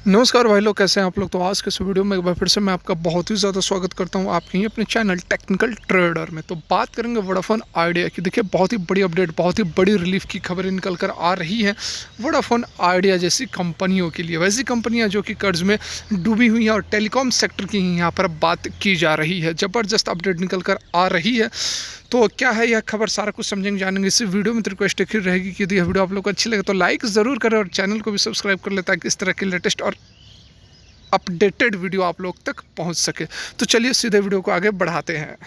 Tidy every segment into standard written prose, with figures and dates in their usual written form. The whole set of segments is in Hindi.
नमस्कार भाई लोग, कैसे हैं आप लोग। तो आज के इस वीडियो में एक बार फिर से मैं आपका बहुत ही ज़्यादा स्वागत करता हूं आपके ही अपने चैनल टेक्निकल ट्रेडर में। तो बात करेंगे वोडाफोन आइडिया की। देखिए, बहुत ही बड़ी अपडेट, बहुत ही बड़ी रिलीफ की खबरें निकल कर आ रही हैं वोडाफोन आइडिया जैसी कंपनियों के लिए। वैसी कंपनियाँ जो कि कर्ज में डूबी हुई हैं और टेलीकॉम सेक्टर की ही यहाँ पर बात की जा रही है। ज़बरदस्त अपडेट निकल कर आ रही है। तो क्या है यह खबर, सारा कुछ समझेंगे, जानेंगे इस वीडियो में। तो रिक्वेस्ट एक ही रहेगी कि यदि यह वीडियो आप लोग को अच्छी लगे तो लाइक ज़रूर करें और चैनल को भी सब्सक्राइब कर ले, ताकि इस तरह के लेटेस्ट और अपडेटेड वीडियो आप लोग तक पहुंच सके। तो चलिए सीधे वीडियो को आगे बढ़ाते हैं।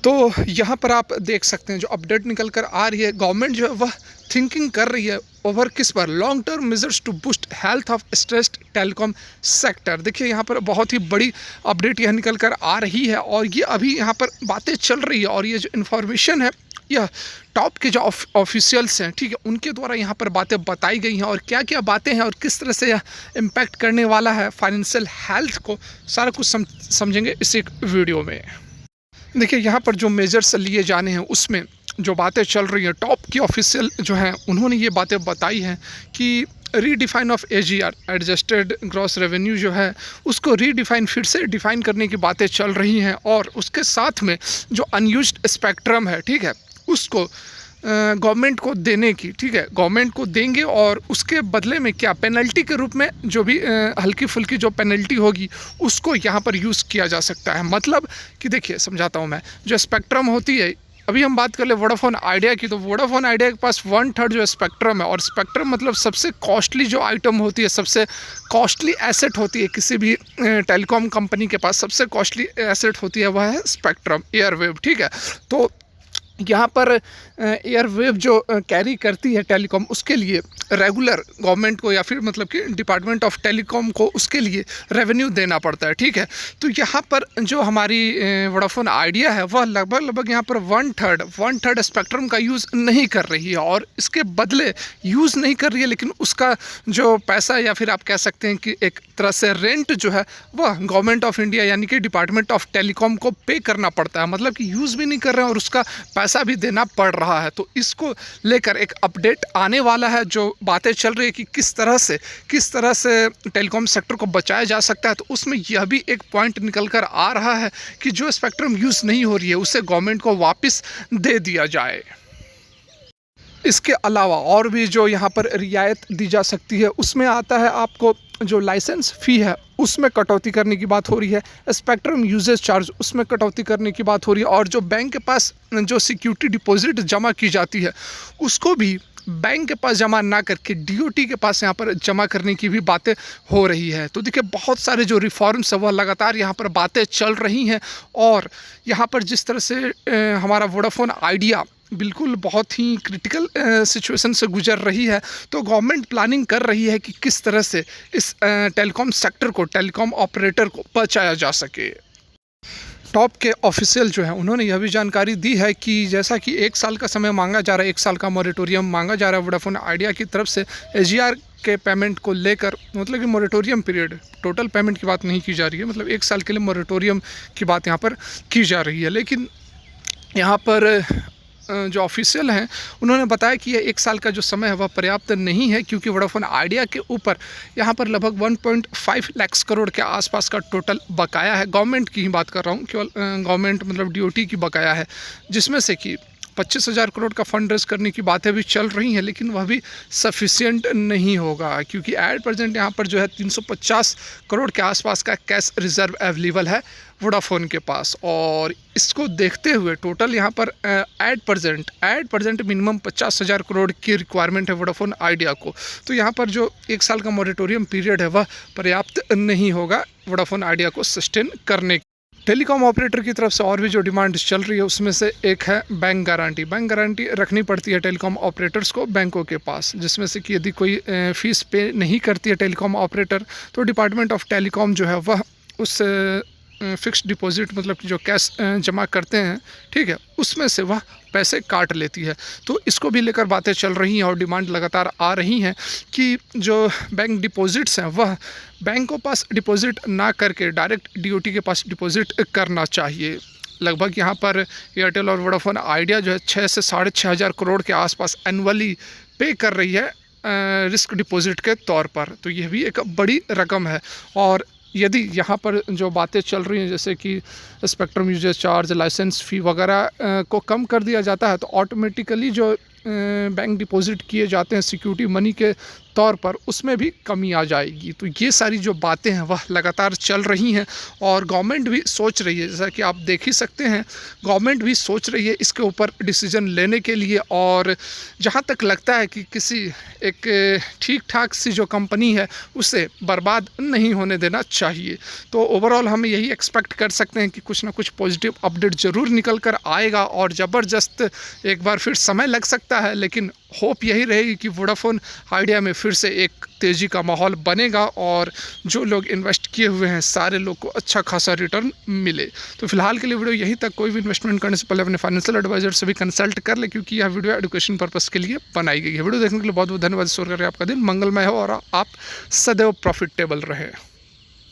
तो यहाँ पर आप देख सकते हैं जो अपडेट निकल कर आ रही है, गवर्नमेंट जो है वह थिंकिंग कर रही है ओवर किस पर, long term measures to boost health of stressed telecom sector. देखिए, यहाँ पर बहुत ही बड़ी अपडेट यह निकल कर आ रही है और ये अभी यहाँ पर बातें चल रही है। और ये जो इन्फॉर्मेशन है यह टॉप के जो ऑफिशियल्स हैं, ठीक है, उनके द्वारा यहाँ पर बातें बताई गई हैं। और क्या क्या बातें हैं और किस तरह से यह इम्पैक्ट करने वाला है फाइनेंशियल हेल्थ को, सारा कुछ समझेंगे इस एक वीडियो में। देखिए, यहाँ पर जो मेजर्स लिए जाने हैं उसमें जो बातें चल रही हैं, टॉप की ऑफिशियल जो हैं उन्होंने ये बातें बताई हैं कि redefine of AGR, adjusted gross revenue जो है उसको रीडिफाइन, फिर से डिफाइन करने की बातें चल रही हैं। और उसके साथ में जो अनयूज्ड स्पेक्ट्रम है, ठीक है, उसको गवर्नमेंट को देने की, ठीक है, गवर्नमेंट को देंगे और उसके बदले में क्या पेनल्टी के रूप में जो भी हल्की फुल्की जो पेनल्टी होगी उसको यहाँ पर यूज़ किया जा सकता है। मतलब कि देखिए, समझाता हूँ मैं। जो स्पेक्ट्रम होती है, अभी हम बात कर ले वोडाफोन आइडिया की, तो वोडाफोन आइडिया के पास 1/3 जो स्पेक्ट्रम है। और स्पेक्ट्रम मतलब सबसे कॉस्टली जो आइटम होती है, सबसे कॉस्टली एसेट होती है किसी भी टेलीकॉम कंपनी के पास, सबसे कॉस्टली एसेट होती है वह है स्पेक्ट्रम, एयरवेव, ठीक है। तो यहाँ पर एयरवेव जो कैरी करती है टेलीकॉम, उसके लिए रेगुलर गवर्नमेंट को या फिर मतलब कि डिपार्टमेंट ऑफ टेलीकॉम को उसके लिए रेवेन्यू देना पड़ता है, ठीक है। तो यहाँ पर जो हमारी वोडाफोन आइडिया है वह लगभग यहाँ पर 1/3 स्पेक्ट्रम का यूज़ नहीं कर रही है। और इसके बदले यूज़ नहीं कर रही है, लेकिन उसका जो पैसा, या फिर आप कह सकते हैं कि एक तरह से रेंट जो है वह गवर्नमेंट ऑफ इंडिया यानी कि डिपार्टमेंट ऑफ टेलीकॉम को पे करना पड़ता है। मतलब कि यूज़ भी नहीं कर रहे हैं और उसका पैसा भी देना पड़ रहा है। तो इसको लेकर एक अपडेट आने वाला है। जो बातें चल रही है कि किस तरह से टेलीकॉम सेक्टर को बचाया जा सकता है, तो उसमें यह भी एक पॉइंट निकल कर आ रहा है कि जो स्पेक्ट्रम यूज़ नहीं हो रही है उसे गवर्नमेंट को वापस दे दिया जाए। इसके अलावा और भी जो यहाँ पर रियायत दी जा सकती है, उसमें आता है आपको जो लाइसेंस फ़ी है उसमें कटौती करने की बात हो रही है, स्पेक्ट्रम यूजेज चार्ज उसमें कटौती करने की बात हो रही है। और जो बैंक के पास जो सिक्योरिटी डिपॉजिट जमा की जाती है उसको भी बैंक के पास जमा ना करके डीओटी के पास यहाँ पर जमा करने की भी बातें हो रही है। तो देखिए, बहुत सारे जो रिफॉर्म्स है वह लगातार यहाँ पर बातें चल रही हैं। और यहाँ पर जिस तरह से हमारा वोडाफोन आइडिया बिल्कुल बहुत ही क्रिटिकल सिचुएशन से गुजर रही है, तो गवर्नमेंट प्लानिंग कर रही है कि किस तरह से इस टेलीकॉम सेक्टर को, टेलीकॉम ऑपरेटर को बचाया जा सके। टॉप के ऑफिशियल जो है उन्होंने यह भी जानकारी दी है कि जैसा कि 1 साल का समय मांगा जा रहा है, 1 साल का मॉरेटोरियम मांगा जा रहा है वोडाफोन आइडिया की तरफ से एजीआर के पेमेंट को लेकर। मतलब कि मॉरेटोरियम पीरियड, टोटल पेमेंट की बात नहीं की जा रही है, मतलब 1 साल के लिए मॉरेटोरियम की बात यहाँ पर की जा रही है। लेकिन यहाँ पर जो ऑफिशियल हैं उन्होंने बताया कि यह 1 साल का जो समय है वह पर्याप्त नहीं है, क्योंकि वोडाफोन आइडिया के ऊपर यहाँ पर लगभग 1.5 लाख करोड़ के आसपास का टोटल बकाया है। गवर्नमेंट की ही बात कर रहा हूँ, केवल गवर्नमेंट मतलब डीओटी की बकाया है, जिसमें से कि 25,000 करोड़ का फंड रेज करने की बातें भी चल रही हैं। लेकिन वह भी सफिशिएंट नहीं होगा, क्योंकि एट प्रेजेंट यहाँ पर जो है 350 करोड़ के आसपास का कैश रिजर्व अवेलेबल है वोडाफोन के पास। और इसको देखते हुए टोटल यहाँ पर एट प्रेजेंट मिनिमम 50,000 करोड़ की रिक्वायरमेंट है वोडाफोन आइडिया को। तो यहाँ पर जो 1 साल का मॉरेटोरियम पीरियड है वह पर्याप्त नहीं होगा वोडाफोन आइडिया को सस्टेन करने। टेलीकॉम ऑपरेटर की तरफ से और भी जो डिमांड चल रही है उसमें से एक है बैंक गारंटी। बैंक गारंटी रखनी पड़ती है टेलीकॉम ऑपरेटर्स को बैंकों के पास, जिसमें से कि यदि कोई फ़ीस पे नहीं करती है टेलीकॉम ऑपरेटर, तो डिपार्टमेंट ऑफ टेलीकॉम जो है वह उस फिक्स्ड डिपॉजिट, मतलब कि जो कैश जमा करते हैं, ठीक है, उसमें से वह पैसे काट लेती है। तो इसको भी लेकर बातें चल रही हैं और डिमांड लगातार आ रही हैं कि जो बैंक डिपॉजिट्स हैं वह बैंकों पास डिपॉजिट ना करके डायरेक्ट डीओटी के पास डिपॉजिट करना चाहिए। लगभग यहाँ पर एयरटेल और वोडाफोन आइडिया जो है 6 से 6,500 करोड़ के आसपास एनुअली पे कर रही है रिस्क डिपॉजिट के तौर पर, तो यह भी एक बड़ी रकम है। और यदि यहाँ पर जो बातें चल रही हैं जैसे कि स्पेक्ट्रम यूजेज चार्ज, लाइसेंस फ़ी वगैरह को कम कर दिया जाता है, तो ऑटोमेटिकली जो बैंक डिपॉजिट किए जाते हैं सिक्योरिटी मनी के तौर पर, उसमें भी कमी आ जाएगी। तो ये सारी जो बातें हैं वह लगातार चल रही हैं और गवर्नमेंट भी सोच रही है, जैसा कि आप देख ही सकते हैं, गवर्नमेंट भी सोच रही है इसके ऊपर डिसीजन लेने के लिए। और जहाँ तक लगता है कि किसी एक ठीक ठाक सी जो कंपनी है उसे बर्बाद नहीं होने देना चाहिए। तो ओवरऑल हम यही एक्सपेक्ट कर सकते हैं कि कुछ ना कुछ पॉजिटिव अपडेट ज़रूर निकल कर आएगा और ज़बरदस्त एक बार फिर समय लग सकता है, लेकिन होप यही रहेगी कि वोडाफोन आइडिया में फिर से एक तेज़ी का माहौल बनेगा और जो लोग इन्वेस्ट किए हुए हैं सारे लोग को अच्छा खासा रिटर्न मिले। तो फिलहाल के लिए वीडियो यहीं तक। कोई भी इन्वेस्टमेंट करने से पहले अपने फाइनेंशियल एडवाइजर से भी कंसल्ट कर ले, क्योंकि यह वीडियो एजुकेशन पर्पस के लिए बनाई गई है। वीडियो देखने के लिए बहुत बहुत धन्यवाद। ईश्वर करे आपका दिन मंगलमय हो और आप सदैव प्रॉफिटेबल रहे।